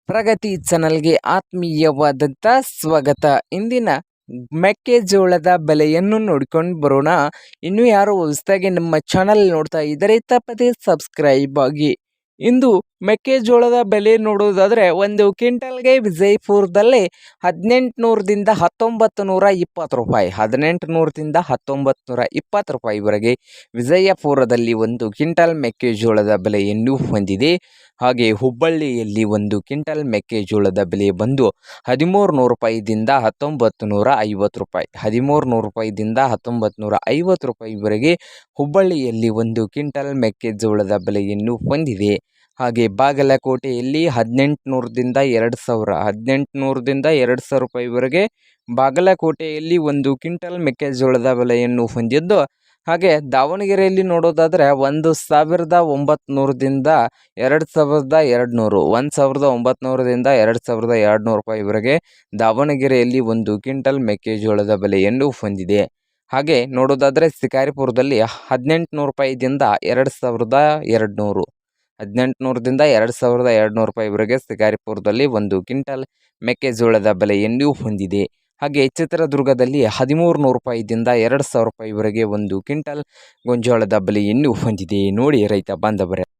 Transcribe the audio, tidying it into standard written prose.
ಪ್ರಗತಿ ಚಾನಲ್ಗೆ ಆತ್ಮೀಯವಾದಂಥ ಸ್ವಾಗತ. ಇಂದಿನ ಮೆಕ್ಕೆಜೋಳದ ಬೆಲೆಯನ್ನು ನೋಡಿಕೊಂಡು ಬರೋಣ. ಇನ್ನು ಯಾರು ಹೊಸದಾಗಿ ನಮ್ಮ ಚಾನಲ್ ನೋಡ್ತಾ ಇದ್ದರೆ ತಪ್ಪದೇ ಸಬ್ಸ್ಕ್ರೈಬ್ ಆಗಿ. ಇಂದು ಮೆಕ್ಕೆಜೋಳದ ಬೆಲೆ ನೋಡುವುದಾದರೆ ಒಂದು ಕ್ವಿಂಟಲ್ಗೆ ವಿಜಯಪುರದಲ್ಲಿ 1800ದಿಂದ 1920 ರೂಪಾಯಿ, 1800ದಿಂದ 1920 ರೂಪಾಯಿವರೆಗೆ ವಿಜಯಪುರದಲ್ಲಿ ಒಂದು ಕ್ವಿಂಟಲ್ ಮೆಕ್ಕೆಜೋಳದ ಬೆಲೆಯನ್ನು ಹೊಂದಿದೆ. ಹಾಗೆ ಹುಬ್ಬಳ್ಳಿಯಲ್ಲಿ ಒಂದು ಕ್ವಿಂಟಲ್ ಮೆಕ್ಕೆಜೋಳದ ಬೆಲೆ ಬಂದು 1300 ರೂಪಾಯಿದಿಂದ 1950 ರೂಪಾಯಿ, 1300 ರೂಪಾಯಿದಿಂದ 1950 ರೂಪಾಯಿವರೆಗೆ ಹುಬ್ಬಳ್ಳಿಯಲ್ಲಿ ಒಂದು ಕ್ವಿಂಟಲ್ ಮೆಕ್ಕೆಜೋಳದ ಬೆಲೆಯನ್ನು ಹೊಂದಿದೆ. ಹಾಗೆ ಬಾಗಲಕೋಟೆಯಲ್ಲಿ 1800ದಿಂದ 2000, 1800ದಿಂದ 2000 ರೂಪಾಯಿವರೆಗೆ ಬಾಗಲಕೋಟೆಯಲ್ಲಿ ಒಂದು ಕ್ವಿಂಟಲ್ ಮೆಕ್ಕೆಜೋಳದ ಬೆಲೆಯನ್ನು ಹೊಂದಿದ್ದು, ಹಾಗೆ ದಾವಣಗೆರೆಯಲ್ಲಿ ನೋಡೋದಾದರೆ 1900ದಿಂದ 2200, 1900ದಿಂದ 2200 ರೂಪಾಯಿವರೆಗೆ ದಾವಣಗೆರೆಯಲ್ಲಿ ಒಂದು ಕ್ವಿಂಟಲ್ ಮೆಕ್ಕೆಜೋಳದ ಬೆಲೆಯನ್ನು ಹೊಂದಿದೆ. ಹಾಗೆ ನೋಡೋದಾದರೆ ಶಿಕಾರಿಪುರದಲ್ಲಿ 1800 ರೂಪಾಯಿದಿಂದ 2200, 1800ದಿಂದ 2200 ರೂಪಾಯಿವರೆಗೆ ಶಿಕಾರಿಪುರದಲ್ಲಿ ಒಂದು ಕ್ವಿಂಟಲ್ ಮೆಕ್ಕೆಜೋಳದ ಬೆಲೆಯನ್ನು ಹೊಂದಿದೆ. ಹಾಗೆ ಚಿತ್ರದುರ್ಗದಲ್ಲಿ 1300 ರೂಪಾಯಿದಿಂದ 2000 ರೂಪಾಯಿವರೆಗೆ ಒಂದು ಕ್ವಿಂಟಲ್ ಗೋಂಜಾಳದ ಬೆಲೆಯನ್ನು ಹೊಂದಿದೆ. ನೋಡಿ ರೈತ ಬಾಂಧವರೇ,